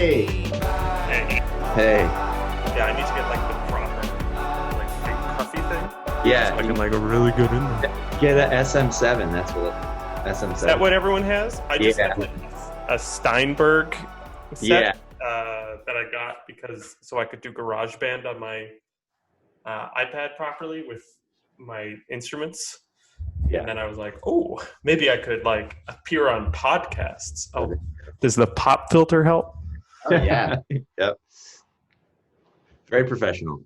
Hey. Hey. Hey. Yeah, I need to get like the proper, like big puffy thing. Yeah. So I can like go really good in there. Get a SM7. That's what SM7. Is that what everyone has? I just Yeah. have like a Steinberg set Yeah. that I got because so I could do GarageBand on my iPad properly with my instruments. Yeah. And then I was like, oh, maybe I could like appear on podcasts. Oh, does the pop filter help? Oh, yeah. Yep. Very professional.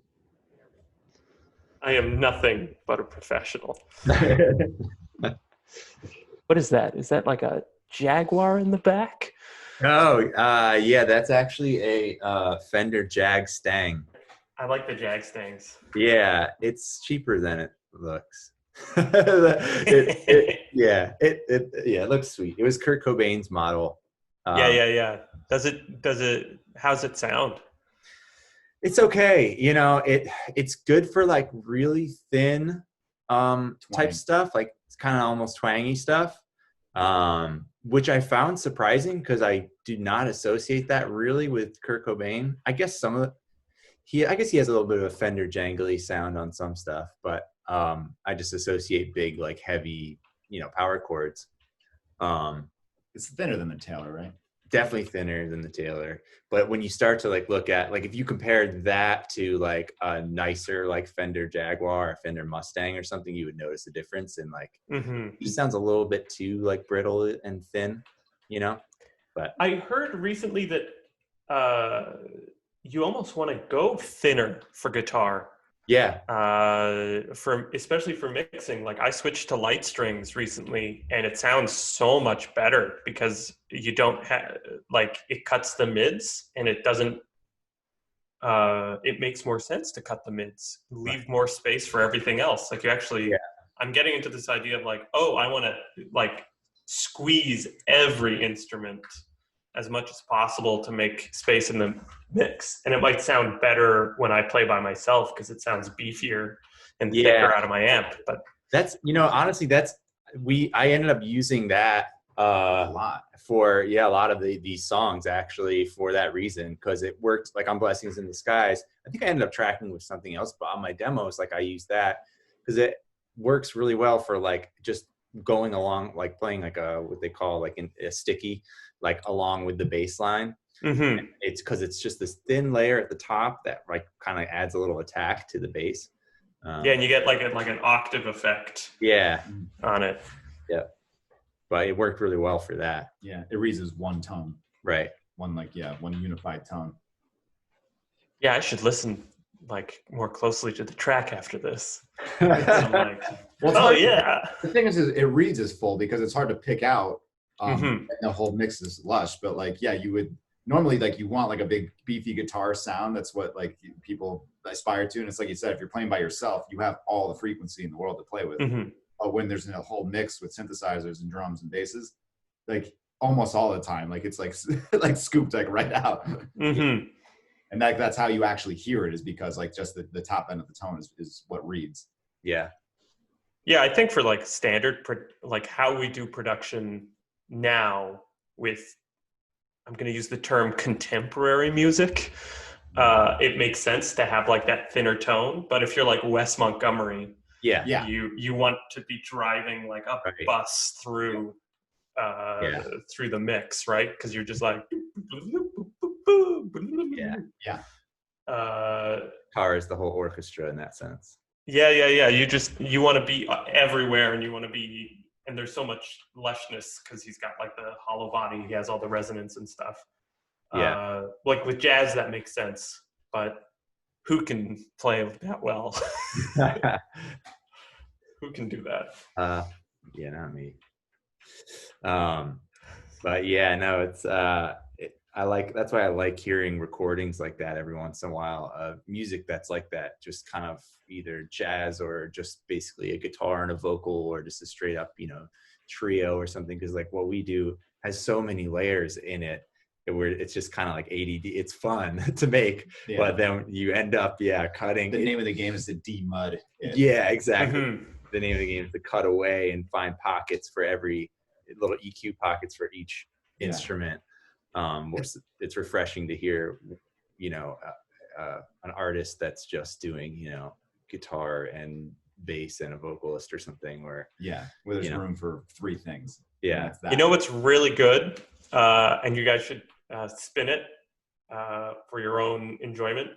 I am nothing but a professional. What is that? Is that like a Jaguar in the back? Oh, yeah, that's actually a Fender Jag Stang. I like the Jag Stangs. Yeah, it's cheaper than it looks. It looks sweet. It was Kurt Cobain's model. Yeah. Does it, how's it sound? It's okay. It's good for like really thin type stuff, like it's kind of almost twangy stuff, which I found surprising because I do not associate that really with Kurt Cobain. I guess he has a little bit of a Fender jangly sound on some stuff, but I just associate big, like heavy, power chords. It's thinner than the Taylor, right? Definitely thinner than the Taylor. But when you start to like look at, like, if you compare that to like a nicer like Fender Jaguar or Fender Mustang or something, you would notice a difference in like it just sounds a little bit too like brittle and thin, But I heard recently that you almost want to go thinner for guitar. yeah. Especially for mixing. Like I switched to light strings recently and it sounds so much better because you don't have, like, it cuts the mids and it doesn't, it makes more sense to cut the mids, leave more space for everything else. Like you actually, I'm getting into this idea of like, oh, I want to like squeeze every instrument as much as possible to make space in the mix. And it might sound better when I play by myself because it sounds beefier and thicker out of my amp. But that's, honestly, I ended up using that a lot for a lot of these songs actually for that reason, because it worked like on Blessings in the Skies. I think I ended up tracking with something else, but on my demos, like I used that because it works really well for like just going along, like playing like what they call like a sticky, like along with the bass line. It's because it's just this thin layer at the top that like kind of adds a little attack to the bass. And you get like an octave effect on it. Yeah, but it worked really well for that. Yeah, it reads as one tone, right? One unified tone. Yeah, I should listen like more closely to the track after this. Like, the thing is it reads as full because it's hard to pick out. And the whole mix is lush, but like you would normally, like, you want like a big beefy guitar sound. That's what like people aspire to, and it's like you said, if you're playing by yourself, you have all the frequency in the world to play with. But when there's a whole mix with synthesizers and drums and basses, like almost all the time, like it's like like scooped like right out. And that's how you actually hear it, is because like just the top end of the tone is what reads. Yeah, I think for like standard like how we do production now with, I'm going to use the term contemporary music, it makes sense to have like that thinner tone. But if you're like Wes Montgomery, you want to be driving like a bus through through the mix, right? Because you're just like Car is the whole orchestra in that sense. You want to be everywhere, and you want to be, and there's so much lushness because he's got like the hollow body, he has all the resonance and stuff. Like with jazz that makes sense, but who can play that well? Who can do that? Not me. But no, it's that's why I like hearing recordings like that every once in a while of music that's like that, just kind of either jazz or just basically a guitar and a vocal, or just a straight up trio or something, because like what we do has so many layers in it where it's just kind of like ADD. It's fun to make, but then you end up cutting. The name of the game is to de-mud it. Yeah, exactly. The name of the game is to cut away and find pockets for every little EQ pockets for each instrument. It's refreshing to hear, you know, an artist that's just doing, you know, guitar and bass and a vocalist or something, where where there's room for three things. Yeah. You know what's really good, and you guys should spin it for your own enjoyment?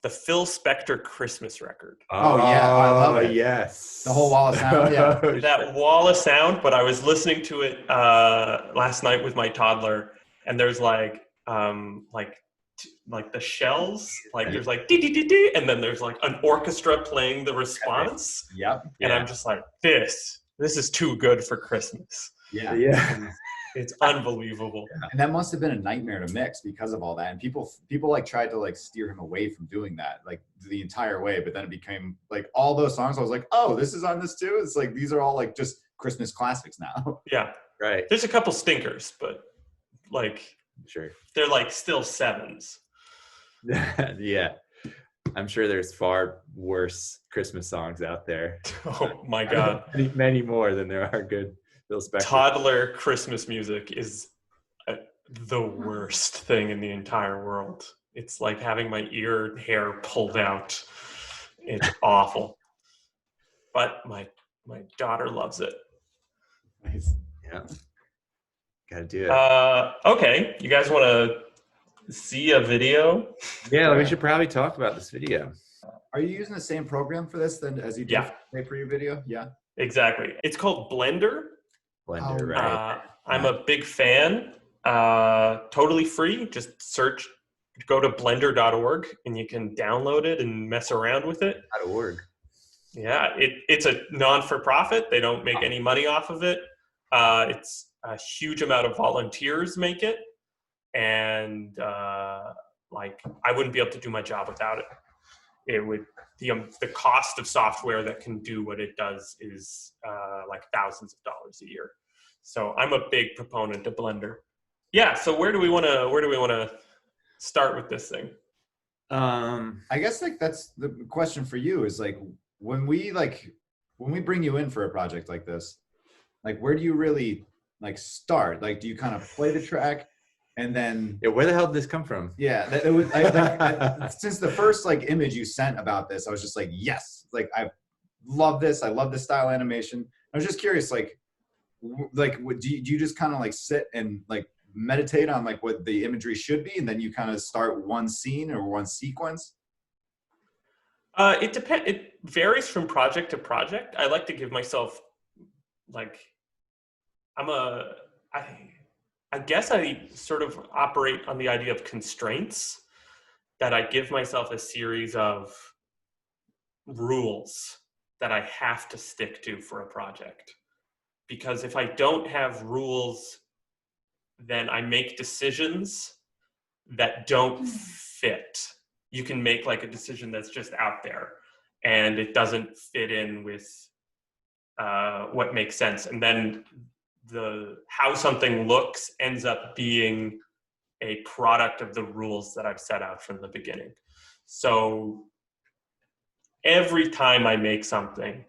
The Phil Spector Christmas record. Oh yeah, I love it. Yes. The whole wall of sound. Yeah. That wall of sound, but I was listening to it last night with my toddler, and there's like the shells, like there's like dee dee dee dee, and then there's like an orchestra playing the response. Yep. And I'm just like, this is too good for Christmas. Yeah. It's unbelievable. And that must have been a nightmare to mix because of all that. And people like tried to like steer him away from doing that like the entire way. But then it became like all those songs. I was like, oh, this is on this too. It's like these are all like just Christmas classics now. Yeah. Right. There's a couple stinkers, but like sure. They're like still sevens. Yeah. I'm sure there's far worse Christmas songs out there. Oh my God. Many more than there are good Phil Spector. Toddler Christmas music is the worst thing in the entire world. It's like having my ear hair pulled out. It's awful. But my daughter loves it. Nice. Yeah. Gotta do it. Okay. You guys want to see a video? Yeah, we should probably talk about this video. Are you using the same program for this then as you did for your video? Yeah. Exactly. It's called Blender. Blender, right. I'm a big fan. Totally free. Just go to blender.org and you can download it and mess around with it. .org. Yeah, it's a non-for-profit. They don't make any money off of it. It's a huge amount of volunteers make it. And like I wouldn't be able to do my job without it. It would the cost of software that can do what it does is like thousands of dollars a year. So I'm a big proponent of Blender. Yeah. So where do we want to start with this thing? I guess like that's the question for you is like when we bring you in for a project like this, like where do you really like start? Like do you kind of play the track? And then where the hell did this come from? Yeah, since the first like image you sent about this, I was just like, yes, like I love this. I love this style animation. I was just curious, do you just kind of like sit and like meditate on like what the imagery should be, and then you kind of start one scene or one sequence? It depends. It varies from project to project. I like to give myself like I guess I sort of operate on the idea of constraints, that I give myself a series of rules that I have to stick to for a project. Because if I don't have rules, then I make decisions that don't fit. You can make like a decision that's just out there and it doesn't fit in with what makes sense. And then how something looks ends up being a product of the rules that I've set out from the beginning. So every time I make something,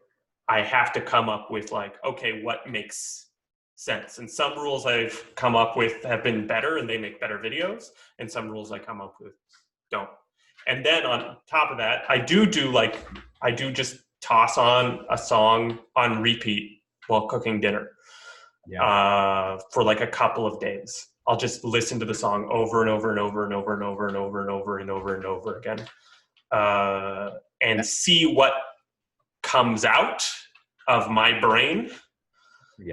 I have to come up with like, okay, what makes sense? And some rules I've come up with have been better and they make better videos, and some rules I come up with don't. And then on top of that, I do just toss on a song on repeat while cooking dinner. For like a couple of days. I'll just listen to the song over and over and over and over and over and over and over and over and over again, and see what comes out of my brain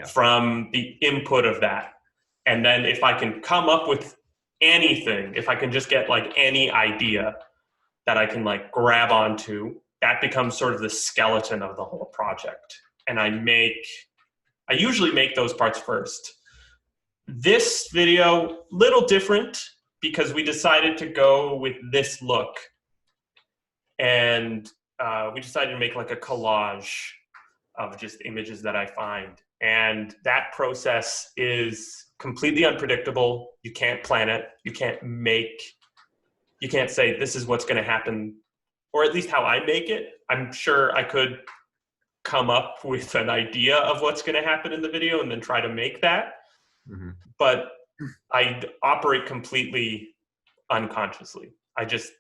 from the input of that. And then if I can come up with anything, if I can just get like any idea that I can like grab onto, that becomes sort of the skeleton of the whole project. And I usually make those parts first. This video, little different because we decided to go with this look. And we decided to make like a collage of just images that I find. And that process is completely unpredictable. You can't plan it. You can't say this is what's going to happen, or at least how I make it. I'm sure I could come up with an idea of what's going to happen in the video and then try to make that. Mm-hmm. But I operate completely unconsciously. I just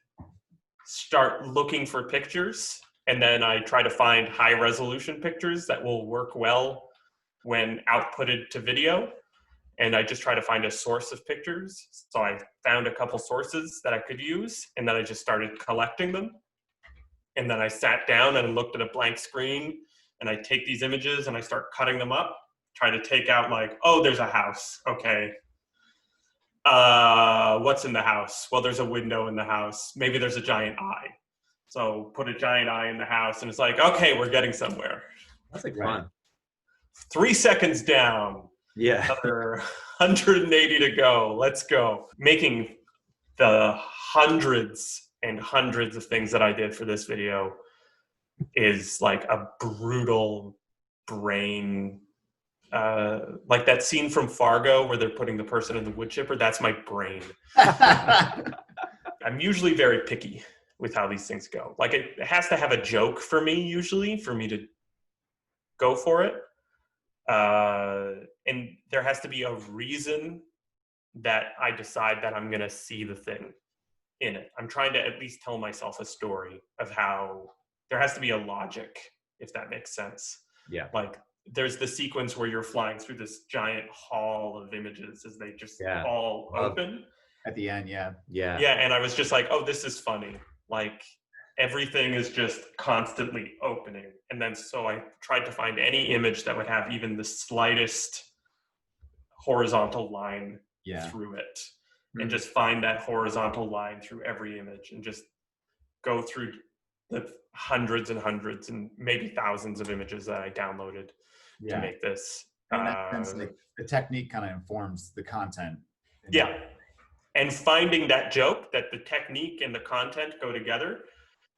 start looking for pictures, and then I try to find high resolution pictures that will work well when outputted to video. And I just try to find a source of pictures. So I found a couple sources that I could use, and then I just started collecting them. And then I sat down and looked at a blank screen, and I take these images and I start cutting them up, try to take out like, oh, there's a house. Okay. What's in the house? Well, there's a window in the house. Maybe there's a giant eye. So put a giant eye in the house, and it's like, okay, we're getting somewhere. That's like fun. 3 seconds down. Yeah. Another 180 to go. Let's go. Making the hundreds and hundreds of things that I did for this video is like a brutal brain, like that scene from Fargo where they're putting the person in the wood chipper. That's my brain. I'm usually very picky with how these things go. Like it has to have a joke for me usually for me to go for it. And there has to be a reason that I decide that I'm going to see the thing in it. I'm trying to at least tell myself a story of how there has to be a logic, if that makes sense. Yeah. Like there's the sequence where you're flying through this giant hall of images as they just all open. At the end, yeah. Yeah, and I was just like, oh, this is funny. Like everything is just constantly opening. And then so I tried to find any image that would have even the slightest horizontal line through it. And just find that horizontal line through every image and just go through the hundreds and hundreds and maybe thousands of images that I downloaded to make this. In that sense, like, the technique kind of informs the content. Yeah. And finding that joke, that the technique and the content go together,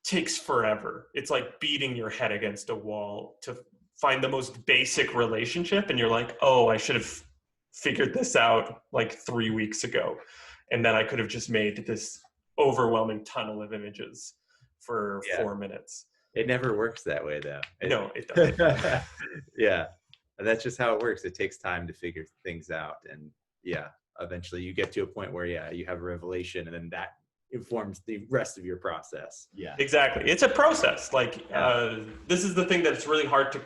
takes forever. It's like beating your head against a wall to find the most basic relationship. And you're like, oh, I should have figured this out like 3 weeks ago. And then I could have just made this overwhelming tunnel of images for 4 minutes. It never works that way though. No, it doesn't. Yeah. And that's just how it works. It takes time to figure things out. And eventually you get to a point where, you have a revelation and then that informs the rest of your process. Yeah, exactly. It's a process. Like this is the thing that's really hard to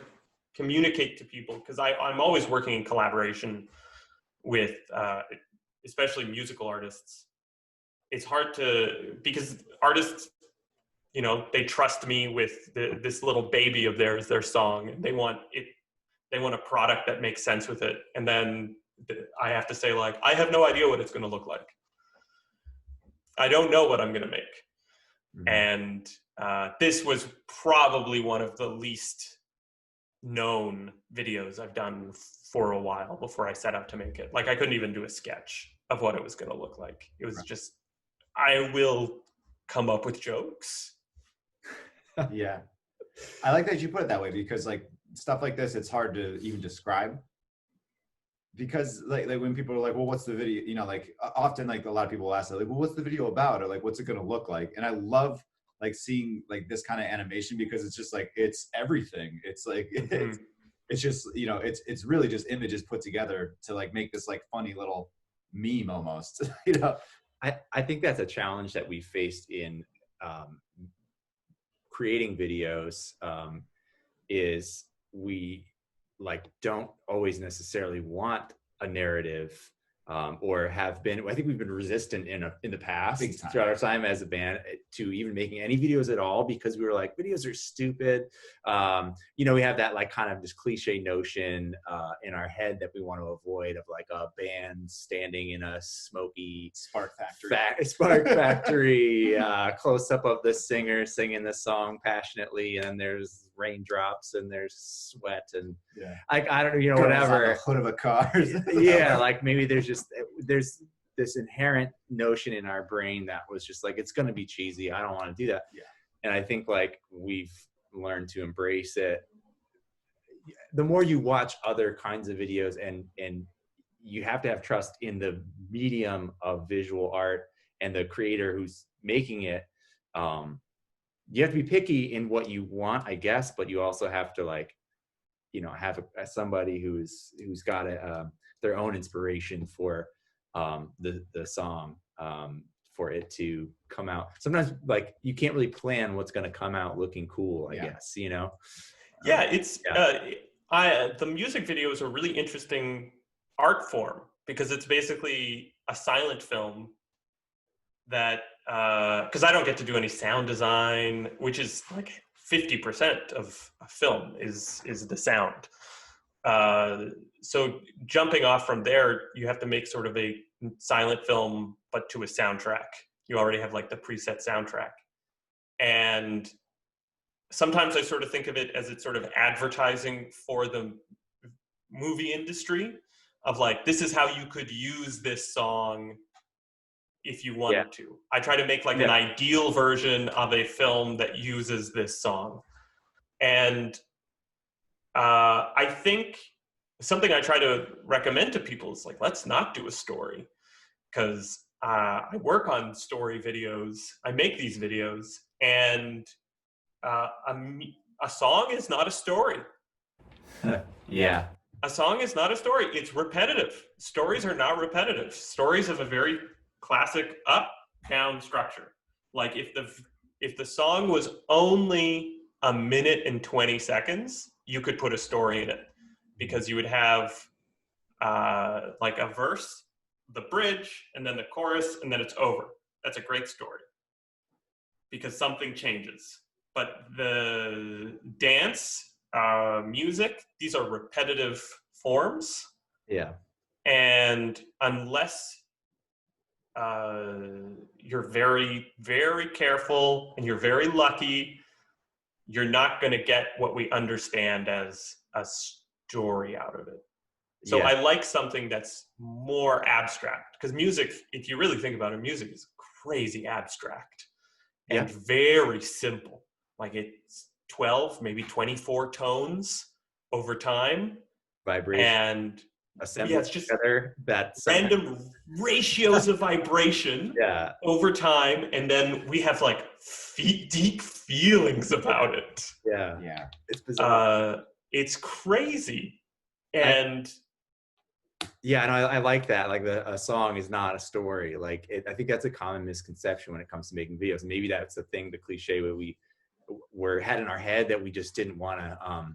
communicate to people because I'm always working in collaboration with especially musical artists. It's hard because artists, they trust me with this little baby of theirs, their song. They want a product that makes sense with it. And then I have to say, like, I have no idea what it's going to look like. I don't know what I'm going to make. Mm-hmm. And this was probably one of the least known videos I've done for a while before I set out to make it. Like, I couldn't even do a sketch of what it was going to look like. It was just, I will come up with jokes. Yeah. I like that you put it that way because, like, stuff like this, it's hard to even describe. Because like when people are like, well, what's the video? Like often like a lot of people ask like, well, what's the video about? Or like, what's it going to look like? And I love like seeing like this kind of animation because it's just like, it's everything. It's like, it's just, it's really just images put together to like make this like funny little meme almost, I think that's a challenge that we faced in creating videos is we like don't always necessarily want a narrative or have been. I think we've been resistant in the past throughout our time as a band to even making any videos at all because we were like, videos are stupid. We have that like kind of just cliche notion in our head that we want to avoid of like a band standing in a smoky spark factory, close up of the singer singing the song passionately, and there's raindrops and there's sweat and like I don't know, whatever. On the hood of a car. Yeah, like maybe there's this inherent notion in our brain that was just like, it's going to be cheesy. I don't want to do that. Yeah. And I think like we've learned to embrace it. The more you watch other kinds of videos and you have to have trust in the medium of visual art and the creator who's making it. You have to be picky in what you want, I guess, but you also have to like, have somebody who's got their own inspiration for the song for it to come out. Sometimes like you can't really plan what's going to come out looking cool, I guess, you know? Yeah, it's the music video is a really interesting art form because it's basically a silent film that because I don't get to do any sound design, which is like 50% of a film is the sound. So jumping off from there, you have to make sort of a silent film, but to a soundtrack. You already have like the preset soundtrack. And sometimes I sort of think of it as it's sort of advertising for the movie industry of like, this is how you could use this song if you wanted to. I try to make like an ideal version of a film that uses this song. And I think something I try to recommend to people is like, let's not do a story, because I work on story videos. I make these videos, and a song is not a story. Yeah. A song is not a story. It's repetitive. Stories are not repetitive. Stories have a very classic up-down structure. Like if the song was only 1:20, you could put a story in it, because you would have like a verse, the bridge, and then the chorus, and then it's over. That's a great story because something changes. But the dance, music, these are repetitive forms. Yeah. And unless you're very, very careful and you're very lucky, you're not going to get what we understand as a story out of it. So I like something that's more abstract, because music, if you really think about it, music is crazy abstract and very simple. Like it's 12, maybe 24 tones over time. Vibration. And it's just together, random ratios of vibration over time. And then we have like deep feelings about it. Yeah. It's bizarre. It's crazy. And and I like that. Like a song is not a story. Like I think that's a common misconception when it comes to making videos. Maybe that's the thing, the cliche where we had in our head that we just didn't want to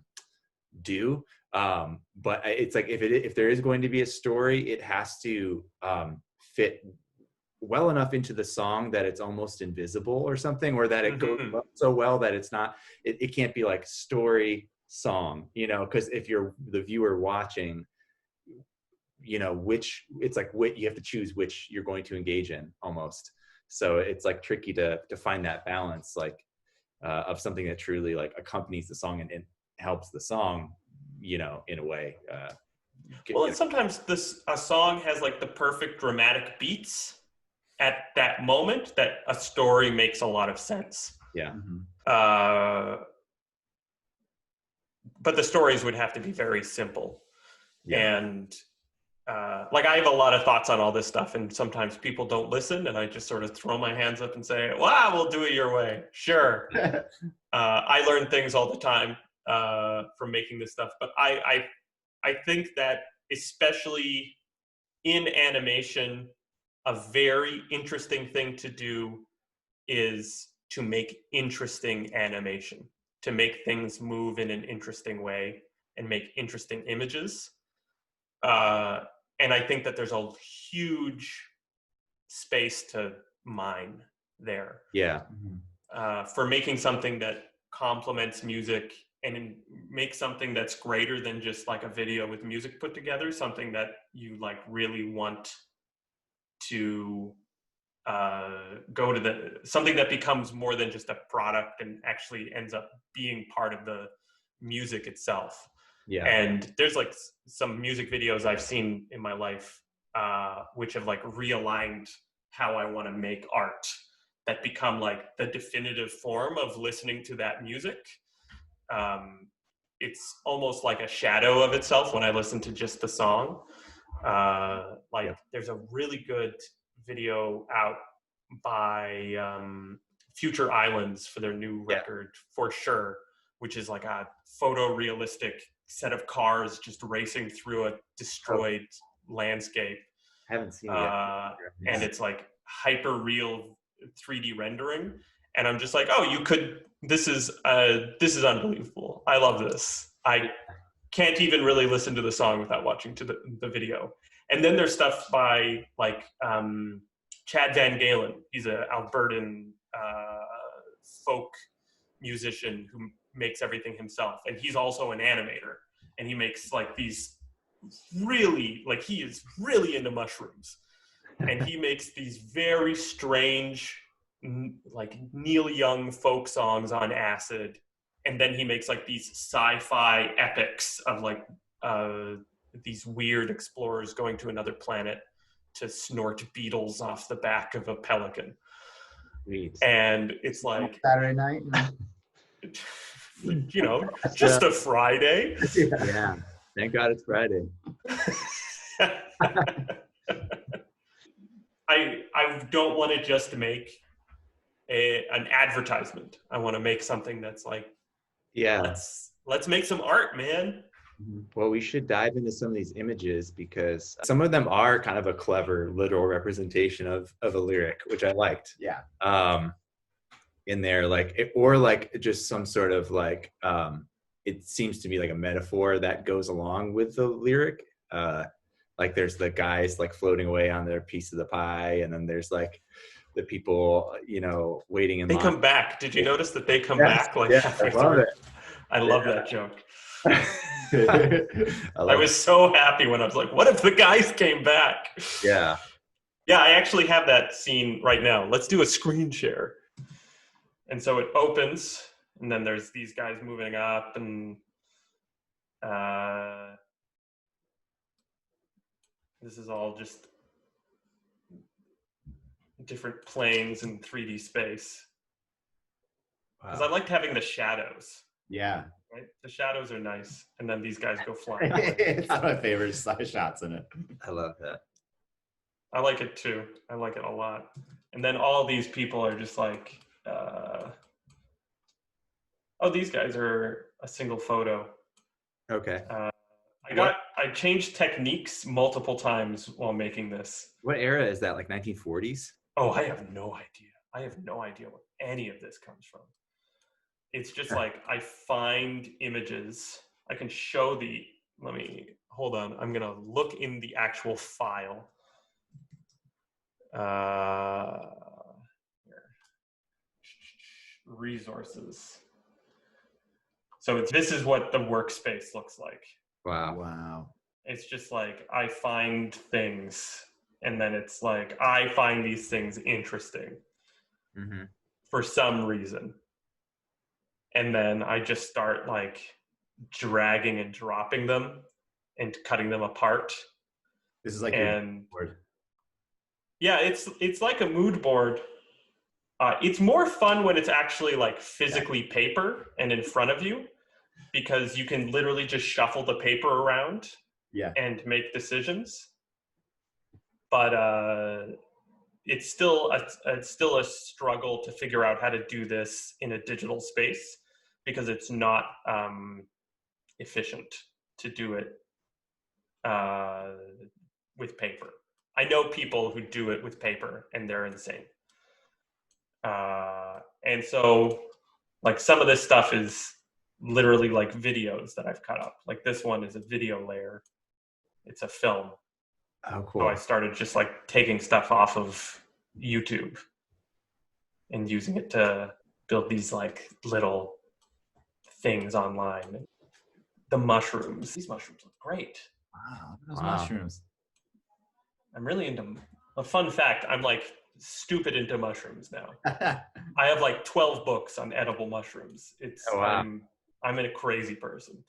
do. But it's like if there is going to be a story, it has to fit well enough into the song that it's almost invisible or something, or that it goes so well that it's not. It can't be like story song, you know, because if you're the viewer watching, you know, it's like what you have to choose which you're going to engage in almost. So it's like tricky to find that balance, like of something that truly like accompanies the song and helps the song, you know, in a way. And sometimes a song has like the perfect dramatic beats at that moment that a story makes a lot of sense. Yeah. But the stories would have to be very simple. And like I have a lot of thoughts on all this stuff, and sometimes people don't listen, and I just sort of throw my hands up and say, "Wow, we'll do it your way." Sure. I learn things all the time from making this stuff, but I think that especially in animation, a very interesting thing to do is to make interesting animation, to make things move in an interesting way and make interesting images. And I think that there's a huge space to mine there. Yeah. For making something that complements music and make something that's greater than just like a video with music put together, something that you like really want to go to something that becomes more than just a product and actually ends up being part of the music itself. Yeah. And there's like some music videos I've seen in my life which have like realigned how I want to make art, that become like the definitive form of listening to that music. It's almost like a shadow of itself when I listen to just the song. There's a really good video out by Future Islands for their new record, For Sure, which is like a photorealistic set of cars just racing through a destroyed landscape. haven't seen it yet. And it's like hyper real 3D rendering. And I'm just like, oh, this is unbelievable. I love this. I can't even really listen to the song without watching to the video. And then there's stuff by like Chad Van Galen. He's an Albertan folk musician who makes everything himself. And he's also an animator. And he makes like these really, like he is really into mushrooms. And he makes these very strange, like Neil Young folk songs on acid. And then he makes like these sci-fi epics of like these weird explorers going to another planet to snort beetles off the back of a pelican. Sweet. And it's like Saturday night, you know, just a Friday. Yeah. Thank God it's Friday. I don't want to just make an advertisement. I want to make something that's like, yeah, let's make some art, man. Well, we should dive into some of these images because some of them are kind of a clever literal representation of a lyric, which I liked. Yeah. In there, like, or like just some sort of like, it seems to me like a metaphor that goes along with the lyric. Like there's the guys like floating away on their piece of the pie, and then there's like the people, you know, waiting in line. They come back. Did you notice that they come back? Like, yeah, I love it. I love that joke. I was so happy when I was like, what if the guys came back? Yeah. Yeah, I actually have that scene right now. Let's do a screen share. And so it opens, and then there's these guys moving up, and this is all just different planes in 3D space. Because I liked having the shadows. Yeah. Right? The shadows are nice. And then these guys go flying. It's one of my favorite shots in it. I love that. I like it too. I like it a lot. And then all these people are just like, these guys are a single photo. Okay. I changed techniques multiple times while making this. What era is that? Like 1940s? Oh, I have no idea. I have no idea what any of this comes from. It's just like I find images. I can show hold on. I'm going to look in the actual file. Here. Resources. So this is what the workspace looks like. Wow. It's just like I find things, and then it's like I find these things interesting for some reason. And then I just start like dragging and dropping them and cutting them apart. This is like a mood board. Yeah, it's like a mood board. It's more fun when it's actually like physically paper and in front of you, because you can literally just shuffle the paper around and make decisions. But it's still a struggle to figure out how to do this in a digital space, because it's not efficient to do it with paper. I know people who do it with paper, and they're insane. And so, like, some of this stuff is literally like videos that I've cut up. Like this one is a video layer. It's a film. Oh, cool. So I started just like taking stuff off of YouTube and using it to build these like little things online. The mushrooms. These mushrooms look great. Wow, look at those mushrooms. I'm really into a fun fact. I'm like stupid into mushrooms now. I have like 12 books on edible mushrooms. It's I'm a crazy person.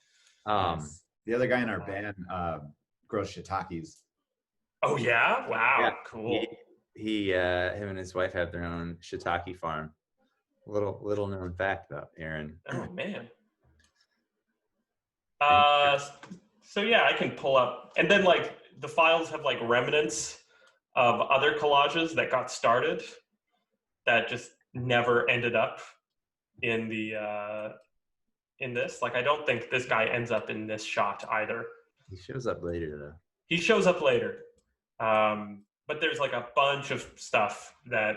The other guy in our band grows shiitakes. Oh yeah? Wow. Yeah. Cool. Him and his wife have their own shiitake farm. Little known fact about Aaron. Oh man. So yeah, I can pull up, and then like the files have like remnants of other collages that got started that just never ended up in the in this. Like I don't think this guy ends up in this shot either. He shows up later though. He shows up later. But there's like a bunch of stuff that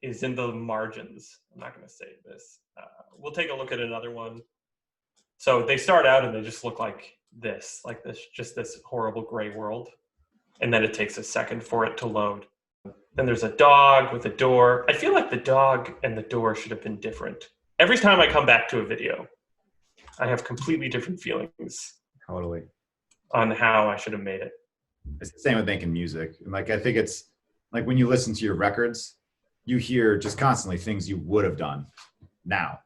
is in the margins. I'm not going to save this. We'll take a look at another one. So they start out and they just look like this, just this horrible gray world. And then it takes a second for it to load. Then there's a dog with a door. I feel like the dog and the door should have been different. Every time I come back to a video, I have completely different feelings. Totally. On how I should have made it. It's the same with making music. And like, I think it's like when you listen to your records, you hear just constantly things you would have done now.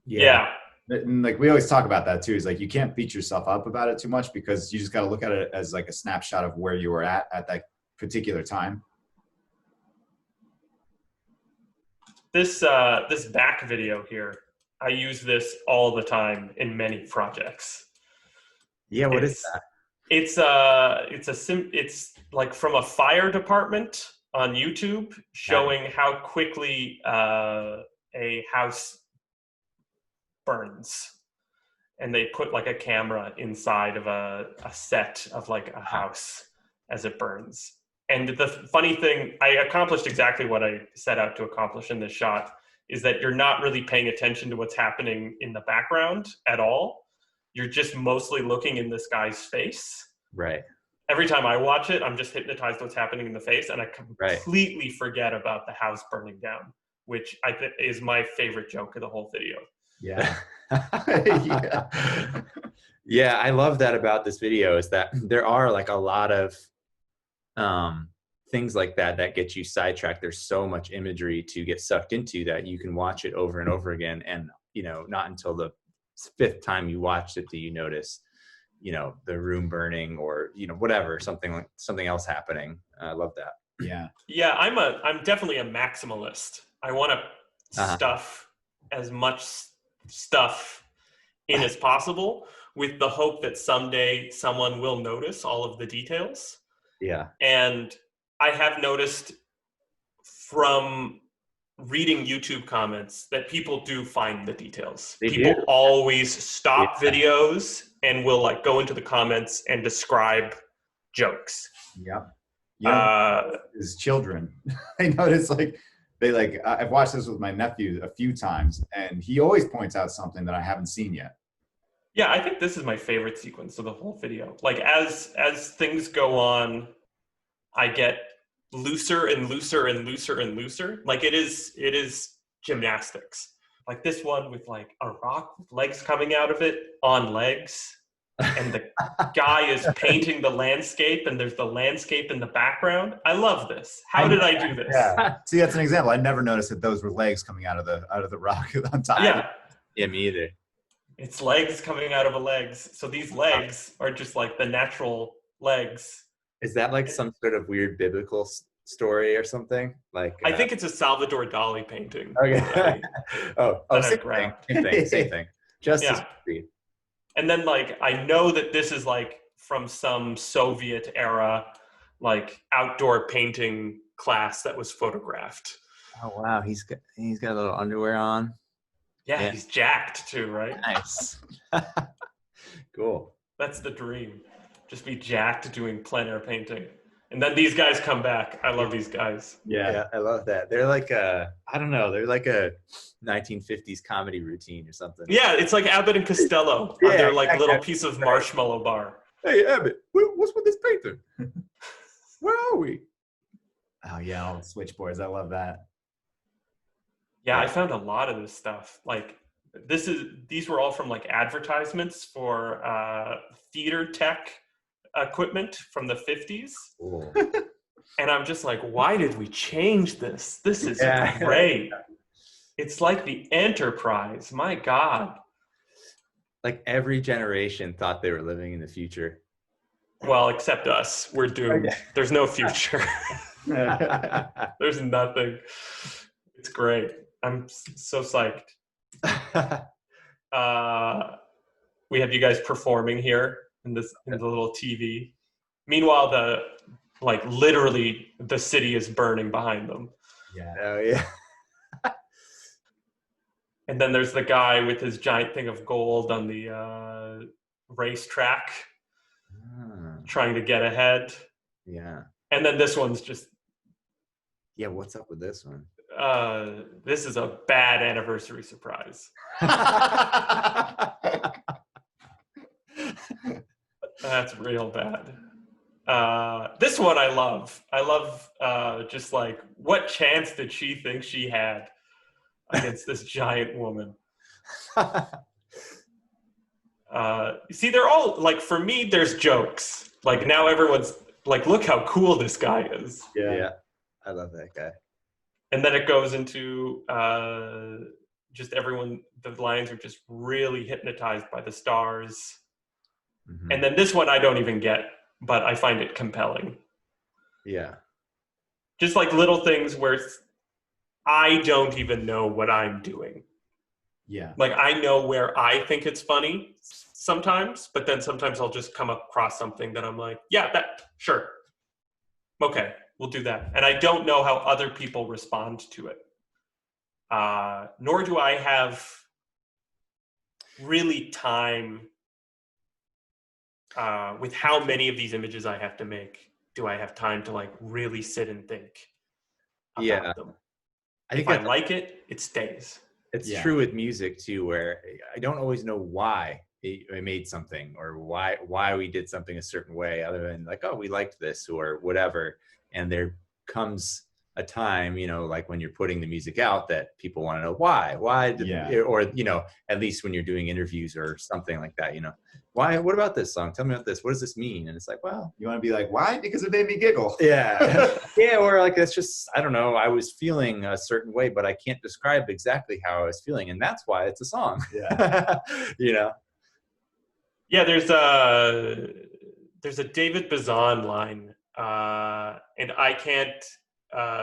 Yeah. And like we always talk about that too, is like you can't beat yourself up about it too much because you just got to look at it as like a snapshot of where you were at that particular time. This back video here, I use this all the time in many projects. Yeah, what is that? It's like from a fire department on YouTube showing how quickly a house burns, and they put like a camera inside of a set of like a house as it burns. And the funny thing, I accomplished exactly what I set out to accomplish in this shot, is that you're not really paying attention to what's happening in the background at all. You're just mostly looking in this guy's face. Right. Every time I watch it, I'm just hypnotized what's happening in the face, and I completely forget about the house burning down, which I think is my favorite joke of the whole video. Yeah. Yeah. Yeah, I love that about this video, is that there are like a lot of things like that get you sidetracked. There's so much imagery to get sucked into that you can watch it over and over again, and not until the fifth time you watched it do you notice the room burning or whatever, something else happening. I love that. Yeah, I'm definitely a maximalist. I want to stuff as much stuff in as possible, with the hope that someday someone will notice all of the details. Yeah. And I have noticed from reading YouTube comments that people do find the details. People always stop videos and will like go into the comments and describe jokes. Yep. Yeah. His children. I notice I've watched this with my nephew a few times, and he always points out something that I haven't seen yet. Yeah, I think this is my favorite sequence of the whole video. Like as things go on, I get looser and looser and looser and looser. Like it is gymnastics. Like this one with like a rock with legs coming out of it on legs, and the guy is painting the landscape, and there's the landscape in the background. I love this. How did I do this? Yeah. See, that's an example. I never noticed that those were legs coming out of the rock on top. Yeah, me either. It's legs coming out of a legs. So these legs are just like the natural legs. Is that like some sort of weird biblical story or something? Like I think it's a Salvador Dali painting. Okay. Same thing. Just as creepy. And then like I know that this is like from some Soviet era like outdoor painting class that was photographed. Oh wow, he's got a little underwear on. Yeah, he's jacked too, right? Nice. Cool. That's the dream. Just be jacked doing plein air painting. And then these guys come back. I love these guys. Yeah, I love that. They're like they're like a 1950s comedy routine or something. Yeah, it's like Abbott and Costello on their like little piece of marshmallow bar. Hey, Abbott, what's with this painting? Where are we? Oh yeah, all the switchboards. I love that. Yeah, I found a lot of this stuff. Like these were all from like advertisements for theater tech equipment from the 50s. And I'm just like, why did we change this? This is great. It's like the Enterprise. My God. Like every generation thought they were living in the future. Well, except us. We're doomed. There's no future. There's nothing. It's great. I'm so psyched. We have you guys performing here in the little TV. Meanwhile, literally the city is burning behind them. Yeah. Oh yeah. And then there's the guy with his giant thing of gold on the racetrack, trying to get ahead. Yeah. And then this one's just, yeah, what's up with this one? This is a bad anniversary surprise. That's real bad. This one I love. I love just like, what chance did she think she had against this giant woman? See, they're all like, for me, there's jokes. Like now everyone's like, look how cool this guy is. Yeah. I love that guy. And then it goes into just everyone, the lines are just really hypnotized by the stars. Mm-hmm. And then this one I don't even get, but I find it compelling. Yeah. Just like little things where I don't even know what I'm doing. Yeah. Like I know where I think it's funny sometimes, but then sometimes I'll just come across something that I'm like, yeah, sure. Okay, we'll do that. And I don't know how other people respond to it. Nor do I have really time with how many of these images I have to make. Do I have time to like really sit and think about them? I think if I like it, it stays. It's true with music too, where I don't always know why I made something or why we did something a certain way, other than like, oh, we liked this or whatever. And there comes a time, like when you're putting the music out, that people want to know why did, or at least when you're doing interviews or something like that, what about this song? Tell me about this. What does this mean? And it's like, well, you want to be like, why? Because it made me giggle. Yeah. Yeah. Or like, it's just, I don't know, I was feeling a certain way, but I can't describe exactly how I was feeling. And that's why it's a song. Yeah. Yeah. There's a David Bazan line, and I can't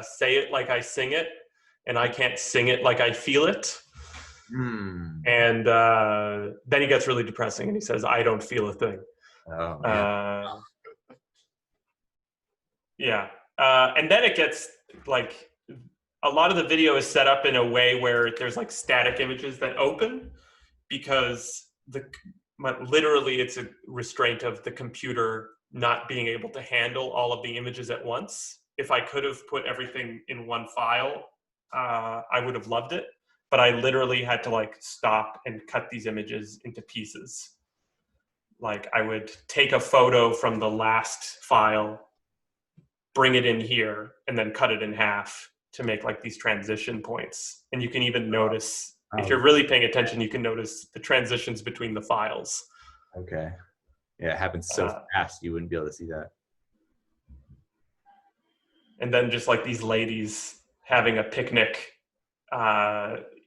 say it like I sing it, and I can't sing it like I feel it. And then he gets really depressing and he says, I don't feel a thing. Oh, yeah. Yeah. And then it gets like, a lot of the video is set up in a way where there's like static images that open, because literally it's a restraint of the computer not being able to handle all of the images at once. If I could have put everything in one file, I would have loved it. But I literally had to like stop and cut these images into pieces. Like I would take a photo from the last file, bring it in here, and then cut it in half to make like these transition points. And you can even notice, if you're really paying attention, you can notice the transitions between the files. Okay. Yeah, it happens so fast, you wouldn't be able to see that. And then just like these ladies having a picnic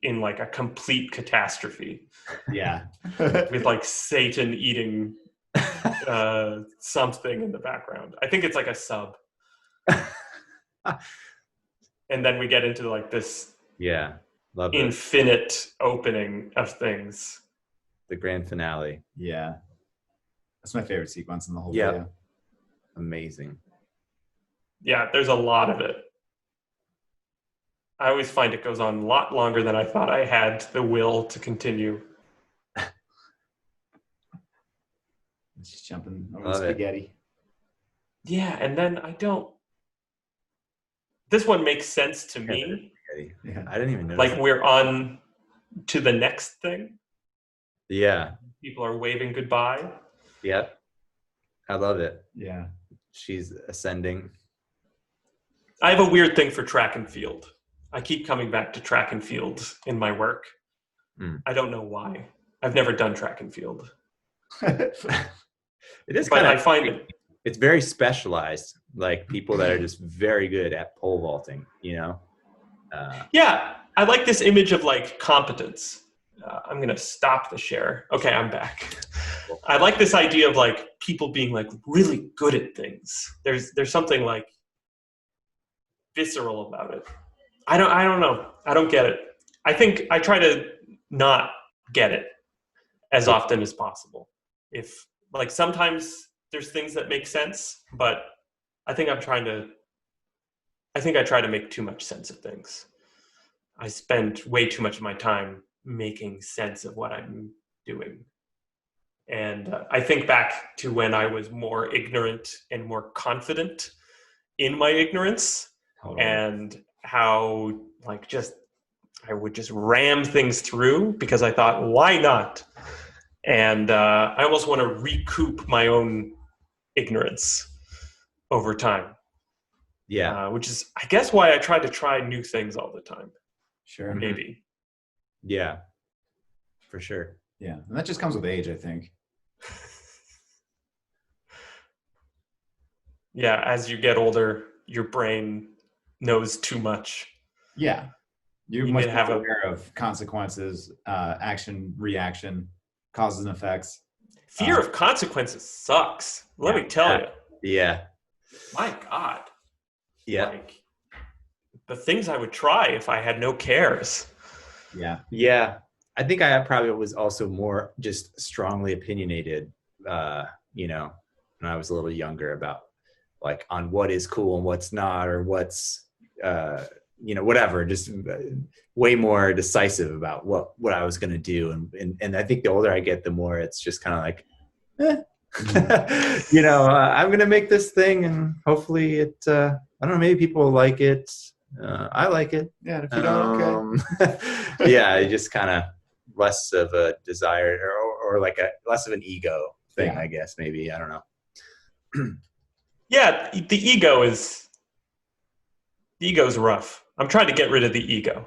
in like a complete catastrophe. Yeah. With like Satan eating something in the background. I think it's like a sub. And then we get into like this love infinite opening of things. The grand finale. Yeah. That's my favorite sequence in the whole video. Amazing. Yeah, there's a lot of it. I always find it goes on a lot longer than I thought I had the will to continue. Just jumping over the spaghetti. Yeah, and then this one makes sense to me. Yeah, I didn't even know. Like we're on to the next thing. Yeah. People are waving goodbye. Yep. I love it. Yeah. She's ascending. I have a weird thing for track and field. I keep coming back to track and field in my work. I don't know why. I've never done track and field. It is but I find it's very specialized, like people that are just very good at pole vaulting, Yeah, I like this image of like competence. I'm going to stop the share. Okay, I'm back. I like this idea of like people being like really good at things. There's something like visceral about it. I don't know. I don't get it. I think I try to not get it as often as possible. If like sometimes there's things that make sense, but I think I try to make too much sense of things. I spend way too much of my time making sense of what I'm doing. And I think back to when I was more ignorant and more confident in my ignorance Totally. and how like I would just ram things through because I thought, why not? And I almost want to recoup my own ignorance over time. Yeah. Which is, I guess, why I try to try new things all the time. Sure. Maybe. Yeah. For sure. Yeah. And that just comes with age, I think. Yeah. As you get older, your brain knows too much. Yeah. You're You much need to have more aware of consequences, action, reaction, causes and effects. Fear of consequences sucks. Let me tell you. Yeah. My God. Yeah. Like the things I would try if I had no cares. Yeah. Yeah. I think I probably was also more just strongly opinionated, you know, when I was a little younger about like on what is cool and what's not, or what's, you know, whatever, just way more decisive about what I was going to do. And I think the older I get, the more it's just kind of like, you know, I'm going to make this thing and hopefully it, I don't know, maybe people will like it. I like it. Yeah. If you don't, okay. Yeah. It just kind of less of a desire or like a less of an ego thing, I guess, maybe. I don't know. Yeah. The ego is rough. I'm trying to get rid of the ego.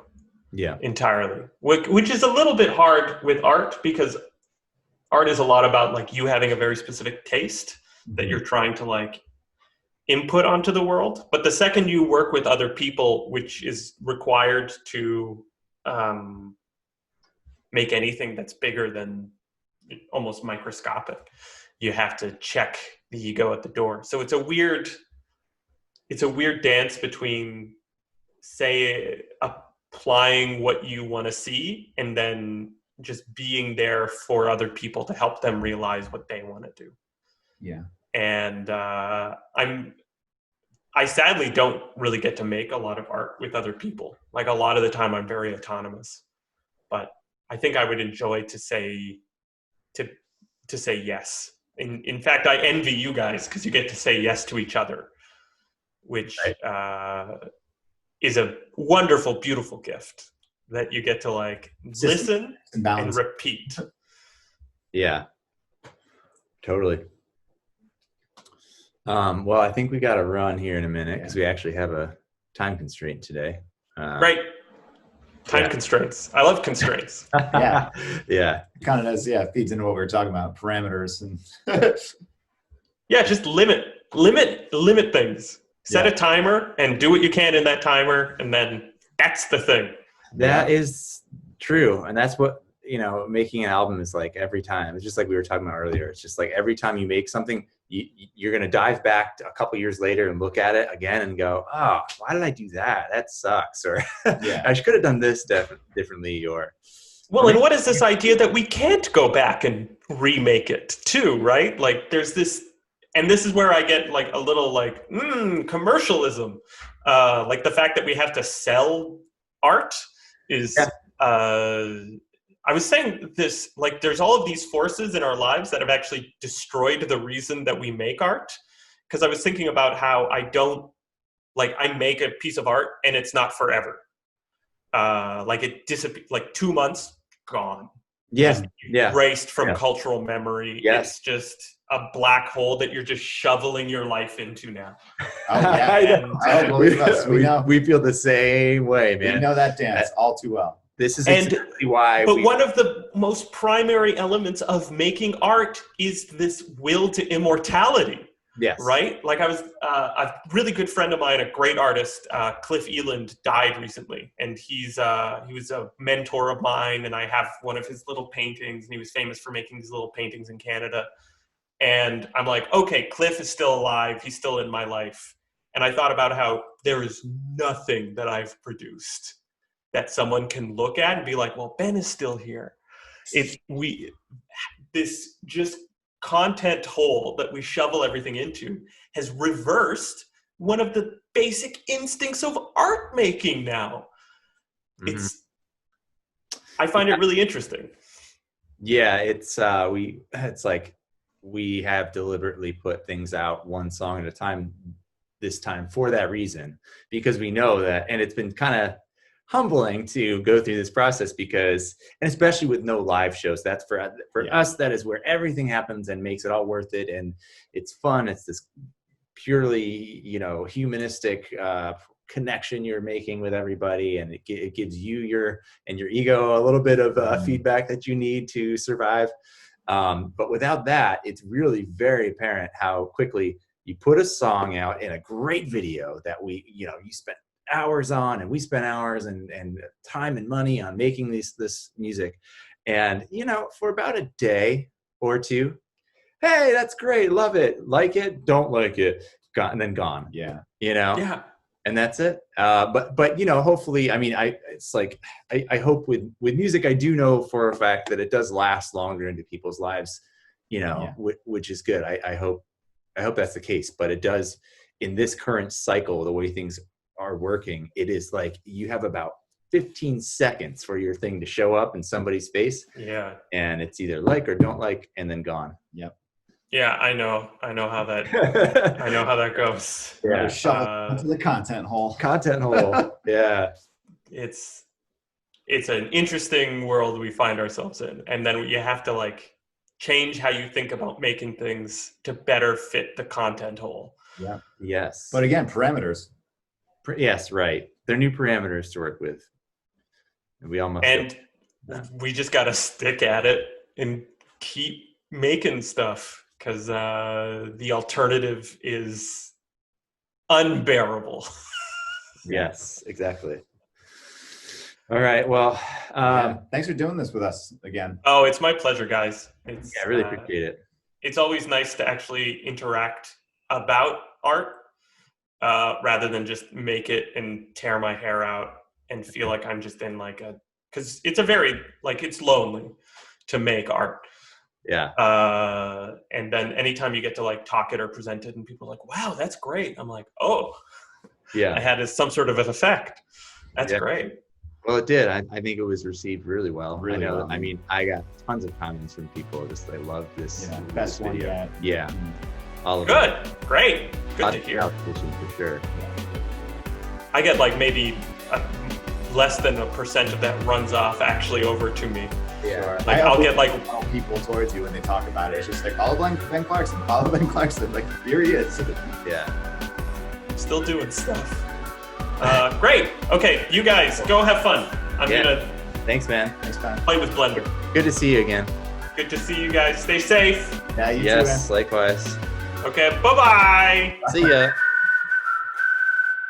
Yeah. Entirely. Which is a little bit hard with art because art is a lot about like you having a very specific taste that you're trying to like input onto the world. But the second you work with other people, which is required to make anything that's bigger than almost microscopic, you have to check the ego at the door. So it's a weird dance between, say, applying what you want to see and then just being there for other people to help them realize what they want to do. Yeah. And I sadly don't really get to make a lot of art with other people. Like a lot of the time I'm very autonomous, but I think I would enjoy to say yes. In fact, I envy you guys because you get to say yes to each other, which is a wonderful, beautiful gift that you get to like listen and repeat. Yeah, totally. Well, I think we got to run here in a minute because we actually have a time constraint today. Right. Time constraints. I love constraints. Yeah. Yeah. Kind of does, feeds into what we were talking about, parameters and yeah, just limit things. Set a timer and do what you can in that timer, and then that's the thing. That is true. And that's what, you know, making an album is like every time. It's just like we were talking about earlier. It's just like every time you make something, you're going to dive back a couple years later and look at it again and go, oh, why did I do that? That sucks. Or I could have done this differently. Well, and what is this idea that we can't go back and remake it too, right? Like there's this, and this is where I get like a little like, commercialism. Like the fact that we have to sell art is, I was saying this, like there's all of these forces in our lives that have actually destroyed the reason that we make art. Because I was thinking about how I make a piece of art and it's not forever. Like it disappears, like 2 months, gone. Yeah. Erased from cultural memory. Yes. It's just a black hole that you're just shoveling your life into now. Oh, yeah. I believe us. We feel the same way, man. We know that dance all too well. This is exactly why. But one of the most primary elements of making art is this will to immortality. Yes. Right? Like I was a really good friend of mine, a great artist, Cliff Eland, died recently. And he was a mentor of mine, and I have one of his little paintings, and he was famous for making these little paintings in Canada. And I'm like, okay, Cliff is still alive. He's still in my life. And I thought about how there is nothing that I've produced that someone can look at and be like, well, Ben is still here. This just content hole that we shovel everything into has reversed one of the basic instincts of art making now. Mm-hmm. I find it really interesting. Yeah, it's like we have deliberately put things out one song at a time this time for that reason, because we know that, and it's been kind of humbling to go through this process because, and especially with no live shows, that's for us, that is where everything happens and makes it all worth it. And it's fun. It's this purely, humanistic connection you're making with everybody. And it gives you your ego a little bit of feedback that you need to survive. But without that, it's really very apparent how quickly you put a song out in a great video that you spent hours on, and we spent hours and time and money on making this music. And, for about a day or two, hey, that's great. Love it. Like it. Don't like it. Gone, and then gone. Yeah. Yeah. And that's it. But hopefully, I hope with music, I do know for a fact that it does last longer into people's lives, which is good. I hope that's the case, but it does in this current cycle, the way things are working, it is like you have about 15 seconds for your thing to show up in somebody's face. Yeah. And it's either like or don't like, and then gone. Yep. Yeah, I know how that goes. Yeah. Shove into the content hole. Yeah. It's an interesting world we find ourselves in. And then you have to change how you think about making things to better fit the content hole. Yeah. Yes. But again, parameters. Yes, right. They're new parameters to work with. And we all must. And we just got to stick at it and keep making stuff, because the alternative is unbearable. Yes, exactly. All right. Well, thanks for doing this with us again. Oh, it's my pleasure, guys. I really appreciate it. It's always nice to actually interact about art, rather than just make it and tear my hair out and feel like I'm just in because it's a very, it's lonely to make art. Yeah. And then anytime you get to talk it or present it and people are like, wow, that's great. I'm like, oh, yeah, I had some sort of an effect. That's great. Well, it did. I think it was received really well. Really well. I mean, I got tons of comments from people just they love this. Yeah, best this video. one yet. Yeah. All of Good. it. Great. Good to hear. For sure. I get maybe less than 1% of that runs off actually over to me. Yeah. I'll get people towards you when they talk about it. It's just follow Ben Clarkson, follow Ben Clarkson. Here he is. Yeah. Still doing stuff. Great. Okay, you guys go have fun. I'm gonna. Thanks, man. Thanks, man. Play with Blender. Good to see you again. Good to see you guys. Stay safe. Yeah, you too, yes, man. likewise. Okay, bye-bye. See ya.